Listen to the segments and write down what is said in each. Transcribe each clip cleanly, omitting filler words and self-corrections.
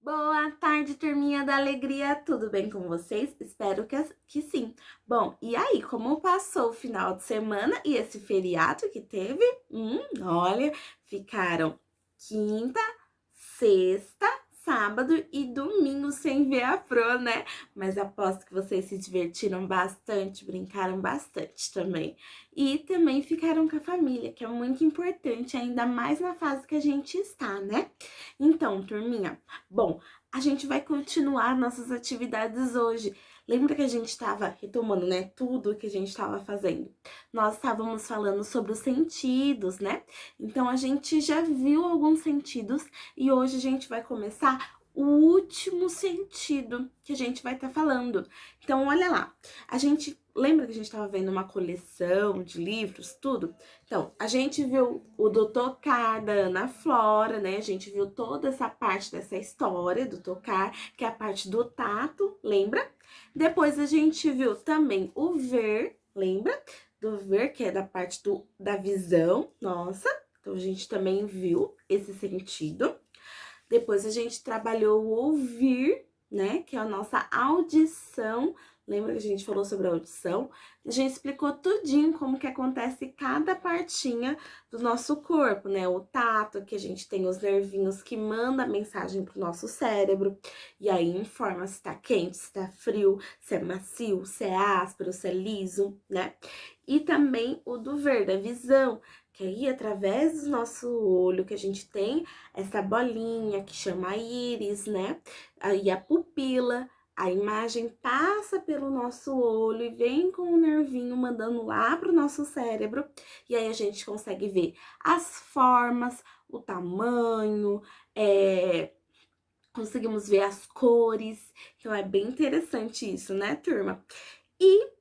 Boa tarde, turminha da alegria, tudo bem com vocês? Espero que sim. Bom, e aí, como passou o final de semana e esse feriado que teve? Olha, ficaram quinta, sexta, sábado e domingo sem ver a Fro, né? Mas aposto que vocês se divertiram bastante, brincaram bastante também. E também ficaram com a família, que é muito importante, ainda mais na fase que a gente está, né? Então, turminha, bom, a gente vai continuar nossas atividades hoje. Lembra que a gente estava retomando, né, tudo que a gente estava fazendo? Nós estávamos falando sobre os sentidos, né? Então, a gente já viu alguns sentidos e hoje a gente vai começar o último sentido que a gente vai estar falando. Então, olha lá. A gente lembra que a gente estava vendo uma coleção de livros, tudo? Então, a gente viu o do Tocar, da Ana Flora, né? A gente viu toda essa parte dessa história do tocar, que é a parte do tato, lembra? Depois a gente viu também o ver, lembra? Do ver, que é da parte da visão, nossa. Então, a gente também viu esse sentido. Depois a gente trabalhou o ouvir, né? Que é a nossa audição. Lembra que a gente falou sobre a audição? A gente explicou tudinho como que acontece cada partinha do nosso corpo, né? O tato, que a gente tem os nervinhos que mandam a mensagem pro nosso cérebro. E aí informa se tá quente, se tá frio, se é macio, se é áspero, se é liso, né? E também o do ver, da visão, que aí através do nosso olho que a gente tem essa bolinha que chama íris, né? Aí a pupila, a imagem passa pelo nosso olho e vem com o nervinho mandando lá pro nosso cérebro. E aí a gente consegue ver as formas, o tamanho, conseguimos ver as cores. Então é bem interessante isso, né, turma? E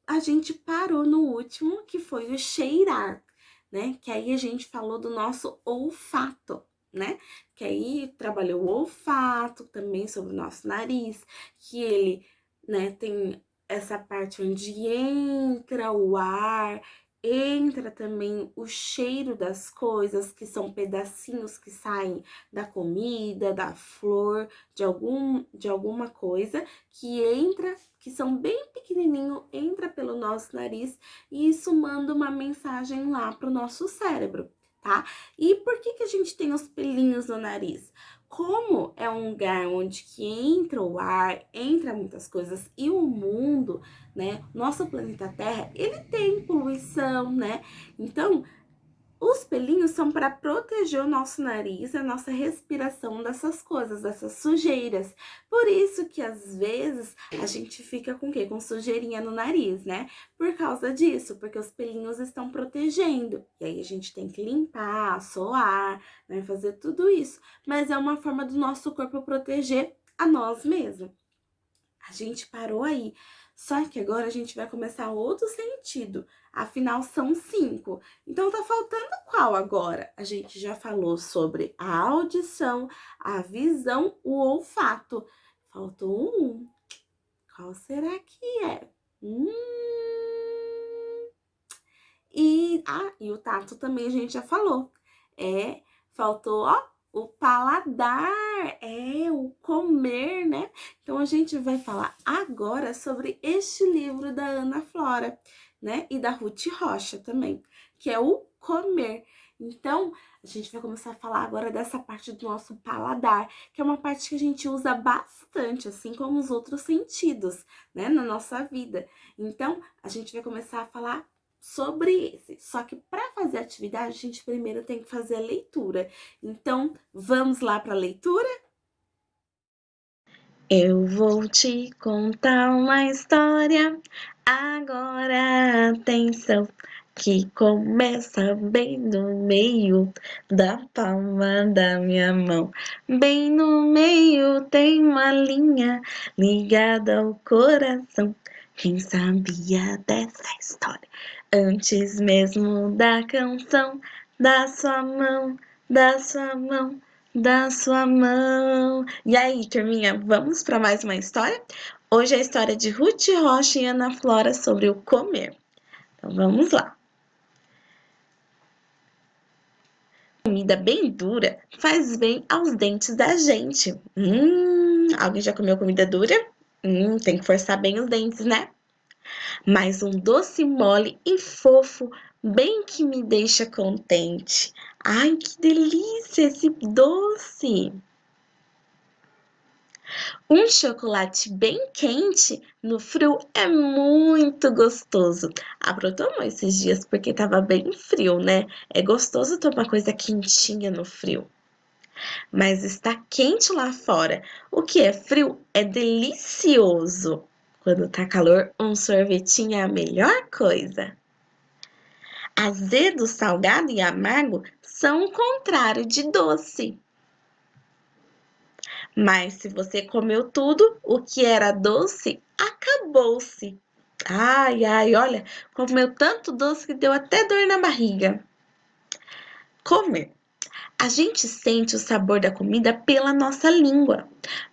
a gente parou no último, que foi o cheirar, né? Que aí a gente falou do nosso olfato, né? Que aí trabalhou o olfato também sobre o nosso nariz, que ele, né, tem essa parte onde entra o ar, entra também o cheiro das coisas, que são pedacinhos que saem da comida, da flor, de alguma coisa, que entra, que são bem pequenininho, entra pelo nosso nariz e isso manda uma mensagem lá pro nosso cérebro, tá? E por que a gente tem os pelinhos no nariz? Como é um lugar onde que entra o ar, entra muitas coisas e o mundo, né? Nosso planeta Terra, ele tem poluição, né? Então, os pelinhos são para proteger o nosso nariz, a nossa respiração dessas coisas, dessas sujeiras. Por isso que às vezes a gente fica com o quê? Com sujeirinha no nariz, né? Por causa disso, porque os pelinhos estão protegendo. E aí a gente tem que limpar, soar, né? Fazer tudo isso. Mas é uma forma do nosso corpo proteger a nós mesmos. A gente parou aí. Só que agora a gente vai começar outro sentido. Afinal, são 5. Então, tá faltando qual agora? A gente já falou sobre a audição, a visão, o olfato. Faltou um. Qual será que é? Hum... E o tato também a gente já falou. Faltou, ó, o paladar, o comer, né? Então a gente vai falar agora sobre este livro da Ana Flora, né? E da Ruth Rocha também, que é o comer. Então, a gente vai começar a falar agora dessa parte do nosso paladar, que é uma parte que a gente usa bastante, assim como os outros sentidos, né, na nossa vida. Então, a gente vai começar a falar sobre esse. Só que para fazer a atividade, a gente primeiro tem que fazer a leitura. Então, vamos lá para a leitura? Eu vou te contar uma história, agora atenção, que começa bem no meio da palma da minha mão. Bem no meio tem uma linha ligada ao coração. Quem sabia dessa história antes mesmo da canção? Da sua mão, da sua mão, da sua mão. E aí, turminha, vamos para mais uma história? Hoje é a história de Ruth Rocha e Ana Flora sobre o comer. Então vamos lá. Comida bem dura faz bem aos dentes da gente. Alguém já comeu comida dura? Tem que forçar bem os dentes, né? Mas um doce mole e fofo, bem que me deixa contente. Ai, que delícia esse doce! Um chocolate bem quente no frio é muito gostoso. Aproveitou esses dias porque tava bem frio, né? É gostoso tomar coisa quentinha no frio. Mas está quente lá fora. O que é frio é delicioso. Quando tá calor, um sorvetinho é a melhor coisa. Azedo, salgado e amargo são o contrário de doce. Mas se você comeu tudo, o que era doce acabou-se. Ai, ai, olha, comeu tanto doce que deu até dor na barriga. Comer. A gente sente o sabor da comida pela nossa língua.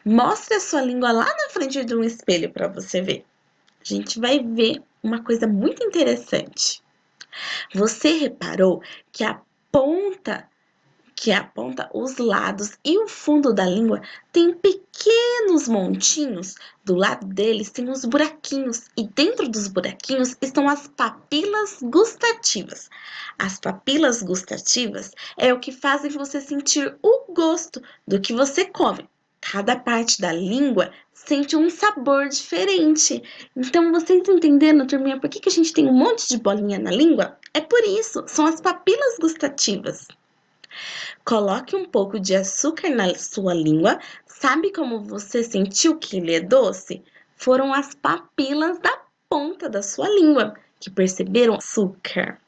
Mostre a sua língua lá na frente de um espelho para você ver. A gente vai ver uma coisa muito interessante. Você reparou que ponta, os lados e o fundo da língua tem pequenos montinhos? Do lado deles tem os buraquinhos e dentro dos buraquinhos estão as papilas gustativas. As papilas gustativas é o que fazem você sentir o gosto do que você come. Cada parte da língua sente um sabor diferente. Então, vocês entenderam, turminha, por que a gente tem um monte de bolinha na língua? É por isso, são as papilas gustativas. Coloque um pouco de açúcar na sua língua. Sabe como você sentiu que ele é doce? Foram as papilas da ponta da sua língua que perceberam açúcar.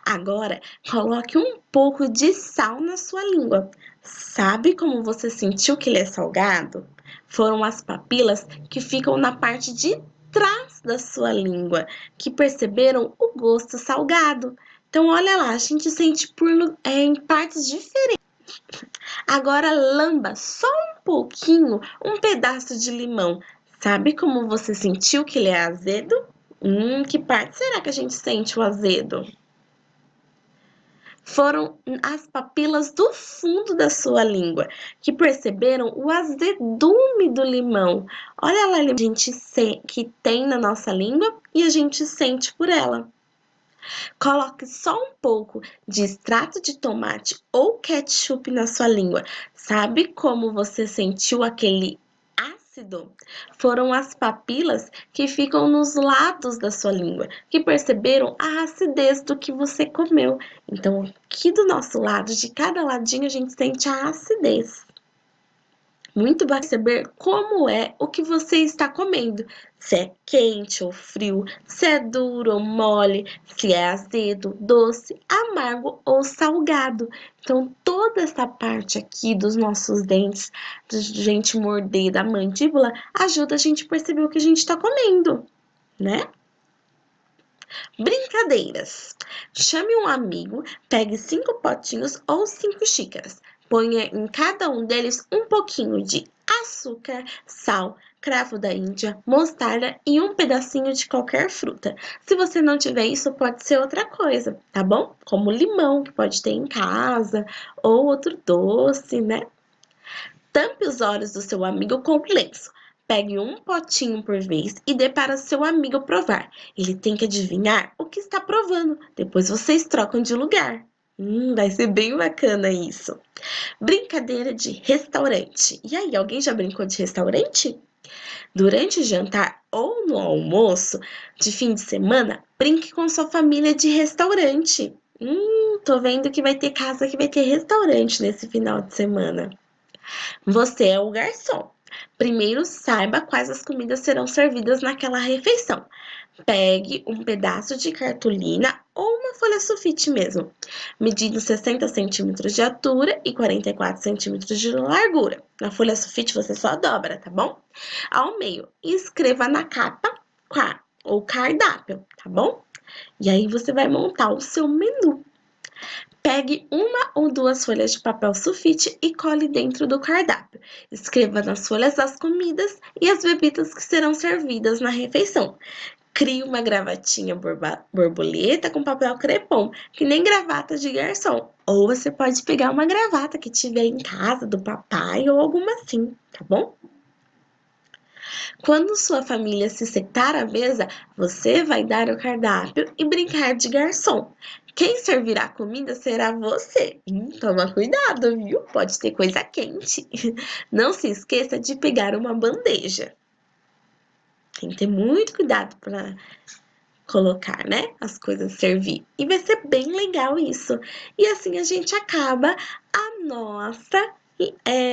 Agora, coloque um pouco de sal na sua língua. Sabe como você sentiu que ele é salgado? Foram as papilas que ficam na parte de trás da sua língua que perceberam o gosto salgado. Então, olha lá, a gente sente em partes diferentes. Agora, lamba só um pouquinho, um pedaço de limão. Sabe como você sentiu que ele é azedo? Que parte será que a gente sente o azedo? Foram as papilas do fundo da sua língua que perceberam o azedume do limão. Olha lá, a gente que tem na nossa língua e a gente sente por ela. Coloque só um pouco de extrato de tomate ou ketchup na sua língua. Sabe como você sentiu aquele ácido? Foram as papilas que ficam nos lados da sua língua, que perceberam a acidez do que você comeu. Então, aqui do nosso lado, de cada ladinho, a gente sente a acidez. Muito bacana saber como é o que você está comendo. Se é quente ou frio, se é duro ou mole, se é azedo, doce, amargo ou salgado. Então, toda essa parte aqui dos nossos dentes, de gente morder da mandíbula, ajuda a gente a perceber o que a gente está comendo, né? Brincadeiras. Chame um amigo, pegue 5 potinhos ou 5 xícaras. Ponha em cada um deles um pouquinho de açúcar, sal, cravo da Índia, mostarda e um pedacinho de qualquer fruta. Se você não tiver isso, pode ser outra coisa, tá bom? Como limão, que pode ter em casa, ou outro doce, né? Tampe os olhos do seu amigo com lenço. Pegue um potinho por vez e dê para seu amigo provar. Ele tem que adivinhar o que está provando. Depois vocês trocam de lugar. Vai ser bem bacana isso. Brincadeira de restaurante. E aí, alguém já brincou de restaurante? Durante o jantar ou no almoço de fim de semana, brinque com sua família de restaurante. Tô vendo que vai ter casa que vai ter restaurante nesse final de semana. Você é o garçom. Primeiro saiba quais as comidas serão servidas naquela refeição. Pegue um pedaço de cartolina ou uma folha sulfite mesmo, medindo 60 centímetros de altura e 44 centímetros de largura. Na folha sulfite você só dobra, tá bom? Ao meio, escreva na capa o cardápio, tá bom? E aí você vai montar o seu menu. Pegue uma ou duas folhas de papel sulfite e cole dentro do cardápio. Escreva nas folhas as comidas e as bebidas que serão servidas na refeição. Crie uma gravatinha borboleta com papel crepom, que nem gravata de garçom. Ou você pode pegar uma gravata que tiver em casa do papai ou alguma assim, tá bom? Quando sua família se sentar à mesa, você vai dar o cardápio e brincar de garçom. Quem servirá a comida será você. Toma cuidado, viu? Pode ter coisa quente. Não se esqueça de pegar uma bandeja. Tem que ter muito cuidado para colocar, né, as coisas, servir. E vai ser bem legal isso. E assim a gente acaba a nossa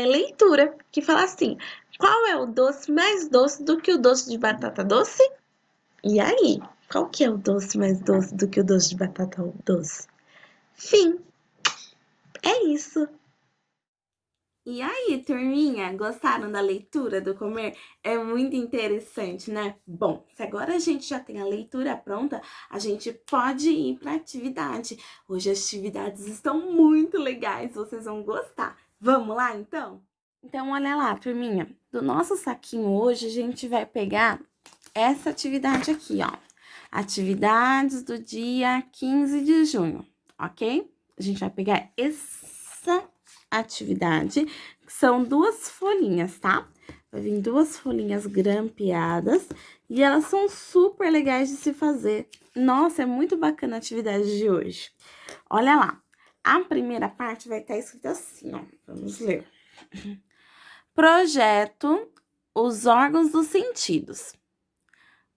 leitura, que fala assim: qual é o doce mais doce do que o doce de batata doce? E aí, qual que é o doce mais doce do que o doce de batata doce? Fim. É isso. E aí, turminha, gostaram da leitura do comer? É muito interessante, né? Bom, se agora a gente já tem a leitura pronta, a gente pode ir para a atividade. Hoje as atividades estão muito legais, vocês vão gostar. Vamos lá, então? Então, olha lá, turminha. Do nosso saquinho hoje, a gente vai pegar essa atividade aqui, ó. Atividades do dia 15 de junho, ok? A gente vai pegar essa atividade, que são 2 folhinhas, tá? Vai vir 2 folhinhas grampeadas e elas são super legais de se fazer. Nossa, é muito bacana a atividade de hoje. Olha lá, a primeira parte vai estar escrita assim, ó. Vamos ler. Projeto Os órgãos dos sentidos.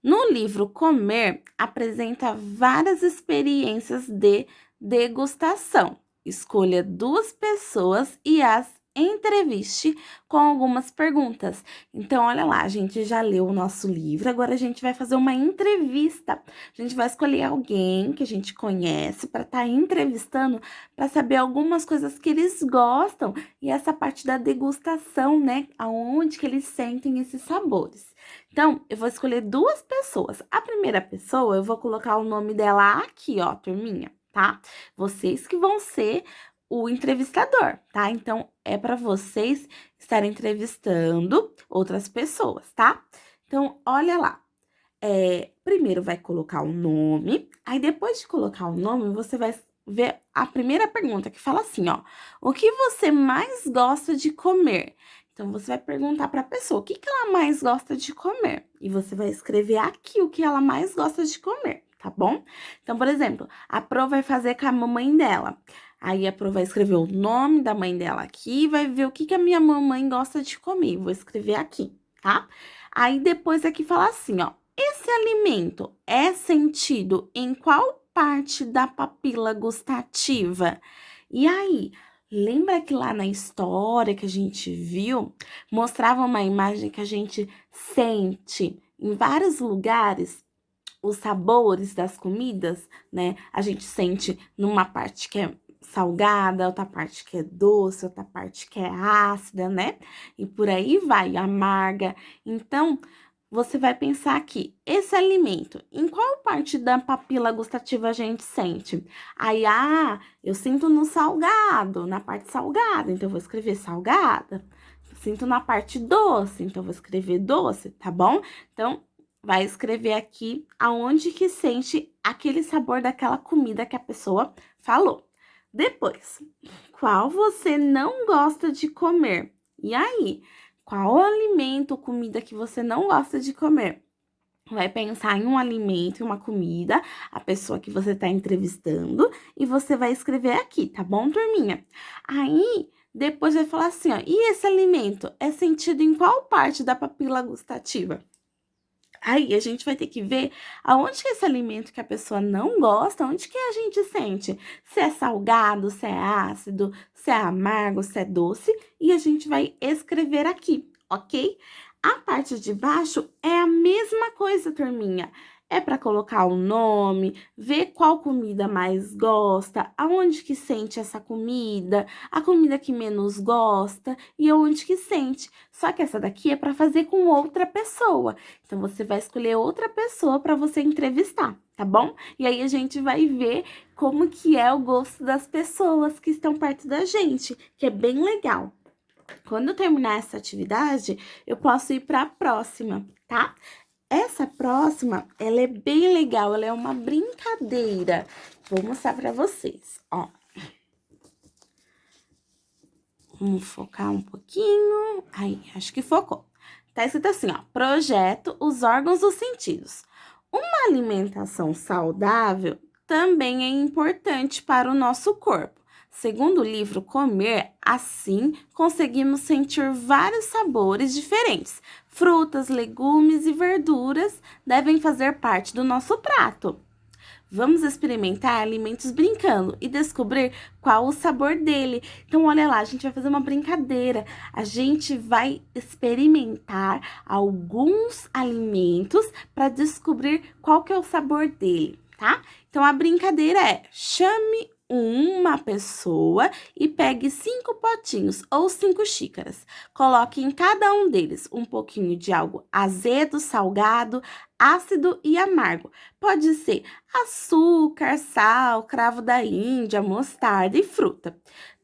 No livro Comer, apresenta várias experiências de degustação. Escolha 2 pessoas e as entreviste com algumas perguntas. Então, olha lá, a gente já leu o nosso livro, agora a gente vai fazer uma entrevista. A gente vai escolher alguém que a gente conhece para estar entrevistando, para saber algumas coisas que eles gostam e essa parte da degustação, né? Aonde que eles sentem esses sabores. Então, eu vou escolher 2 pessoas. A primeira pessoa, eu vou colocar o nome dela aqui, ó, turminha, tá? Vocês que vão ser o entrevistador, tá? Então, é para vocês estarem entrevistando outras pessoas, tá? Então, olha lá. Primeiro vai colocar o nome, aí depois de colocar o nome, você vai ver a primeira pergunta que fala assim, ó: o que você mais gosta de comer? Então, você vai perguntar para a pessoa o que ela mais gosta de comer. E você vai escrever aqui o que ela mais gosta de comer, tá bom? Então, por exemplo, a Pro vai fazer com a mamãe dela. Aí a Pro vai escrever o nome da mãe dela aqui e vai ver o que a minha mamãe gosta de comer. Vou escrever aqui, tá? Aí depois aqui fala assim, ó: esse alimento é sentido em qual parte da papila gustativa? E aí, lembra que lá na história que a gente viu, mostrava uma imagem que a gente sente em vários lugares os sabores das comidas, né? A gente sente numa parte que é salgada, outra parte que é doce, outra parte que é ácida, né? E por aí vai, amarga. Então, você vai pensar aqui, esse alimento, em qual parte da papila gustativa a gente sente? Aí, eu sinto no salgado, na parte salgada, então eu vou escrever salgada. Sinto na parte doce, então eu vou escrever doce, tá bom? Então, vai escrever aqui aonde que sente aquele sabor daquela comida que a pessoa falou. Depois, qual você não gosta de comer? E aí, qual alimento ou comida que você não gosta de comer? Vai pensar em um alimento, em uma comida, a pessoa que você está entrevistando, e você vai escrever aqui, tá bom, turminha? Aí, depois vai falar assim, ó: e esse alimento é sentido em qual parte da papila gustativa? Aí a gente vai ter que ver aonde que é esse alimento que a pessoa não gosta, onde que a gente sente, se é salgado, se é ácido, se é amargo, se é doce, e a gente vai escrever aqui, ok? A parte de baixo é a mesma coisa, turminha. É para colocar o nome, ver qual comida mais gosta, aonde que sente essa comida, a comida que menos gosta e aonde que sente. Só que essa daqui é para fazer com outra pessoa. Então, você vai escolher outra pessoa para você entrevistar, tá bom? E aí, a gente vai ver como que é o gosto das pessoas que estão perto da gente, que é bem legal. Quando eu terminar essa atividade, eu posso ir para a próxima, tá? essa próxima, ela é bem legal, ela é uma brincadeira. Vou mostrar pra vocês, ó. Vamos focar um pouquinho. Aí, acho que focou. Tá escrito assim, ó. Projeto os órgãos dos sentidos. Uma alimentação saudável também é importante para o nosso corpo. Segundo o livro Comer, assim conseguimos sentir vários sabores diferentes. Frutas, legumes e verduras devem fazer parte do nosso prato. Vamos experimentar alimentos brincando e descobrir qual o sabor dele. Então, olha lá, a gente vai fazer uma brincadeira. A gente vai experimentar alguns alimentos para descobrir qual que é o sabor dele, tá? Então, a brincadeira é: chame uma pessoa e pegue 5 potinhos ou 5 xícaras. Coloque em cada um deles um pouquinho de algo azedo, salgado, ácido e amargo. Pode ser açúcar, sal, cravo da Índia, mostarda e fruta.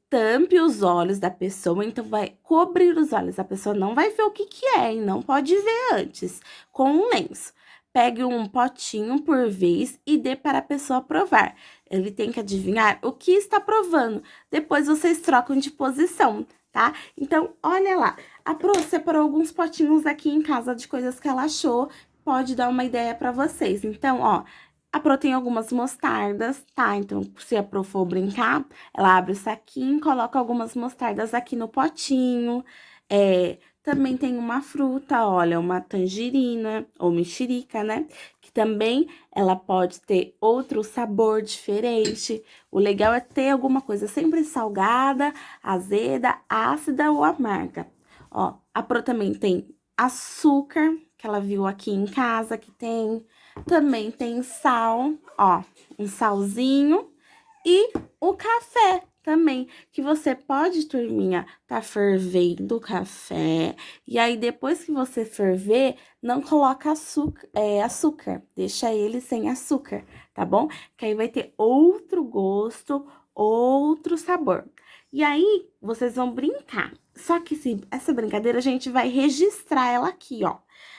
Tampe os olhos da pessoa, então vai cobrir os olhos. A pessoa não vai ver o que é e não pode ver antes, com um lenço. Pegue um potinho por vez e dê para a pessoa provar. Ele tem que adivinhar o que está provando. Depois vocês trocam de posição, tá? Então, olha lá. A Pro separou alguns potinhos aqui em casa de coisas que ela achou. Pode dar uma ideia para vocês. Então, ó, a Pro tem algumas mostardas, tá? Então, se a Pro for brincar, ela abre o saquinho, coloca algumas mostardas aqui no potinho. Também tem uma fruta, olha, uma tangerina ou mexerica, né? Que também ela pode ter outro sabor diferente. O legal é ter alguma coisa sempre salgada, azeda, ácida ou amarga. Ó, a Pro também tem açúcar, que ela viu aqui em casa que tem. Também tem sal, ó, um salzinho. E o café também, que você pode, turminha, tá fervendo o café. E aí, depois que você ferver, não coloca açúcar. Deixa ele sem açúcar, tá bom? Que aí vai ter outro gosto, outro sabor. E aí, vocês vão brincar. Só que essa brincadeira, a gente vai registrar ela aqui, ó.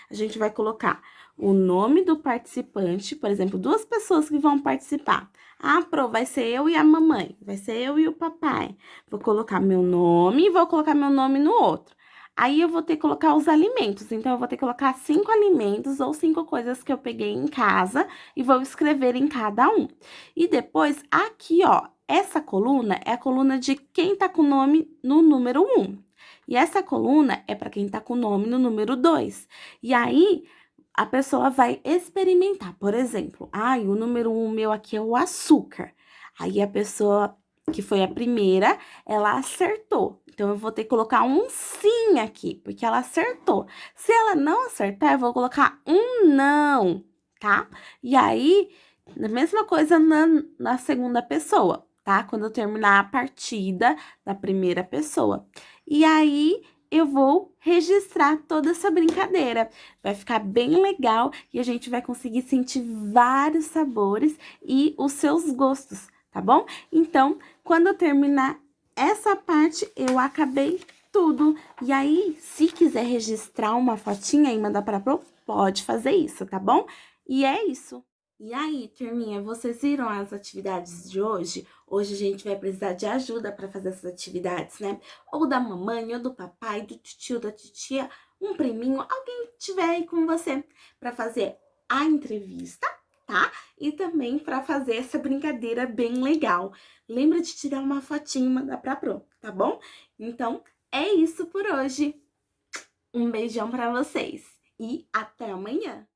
A gente vai colocar o nome do participante, por exemplo, 2 pessoas que vão participar. Ah, Pro, vai ser eu e a mamãe, vai ser eu e o papai. Vou colocar meu nome e vou colocar meu nome no outro. Aí, eu vou ter que colocar os alimentos. Então, eu vou ter que colocar 5 alimentos ou 5 coisas que eu peguei em casa e vou escrever em cada um. E depois, aqui, ó, essa coluna é a coluna de quem tá com o nome no número 1. E essa coluna é para quem tá com o nome no número 2. E aí, a pessoa vai experimentar. Por exemplo, o número 1 meu aqui é o açúcar. Aí, a pessoa que foi a primeira, ela acertou. Então, eu vou ter que colocar um sim aqui, porque ela acertou. Se ela não acertar, eu vou colocar um não, tá? E aí, a mesma coisa na segunda pessoa, tá? Quando eu terminar a partida da primeira pessoa. E aí, eu vou registrar toda essa brincadeira. Vai ficar bem legal e a gente vai conseguir sentir vários sabores e os seus gostos, tá bom? Então, quando eu terminar essa parte, eu acabei tudo. E aí, se quiser registrar uma fotinha e mandar para Pro, pode fazer isso, tá bom? E é isso. E aí, turminha, vocês viram as atividades de hoje? Hoje a gente vai precisar de ajuda para fazer essas atividades, né? Ou da mamãe, ou do papai, do tio, da titia, um priminho, alguém que estiver aí com você para fazer a entrevista, tá? E também para fazer essa brincadeira bem legal. Lembra de tirar uma fotinha e mandar pra Pro, tá bom? Então, é isso por hoje. Um beijão para vocês e até amanhã!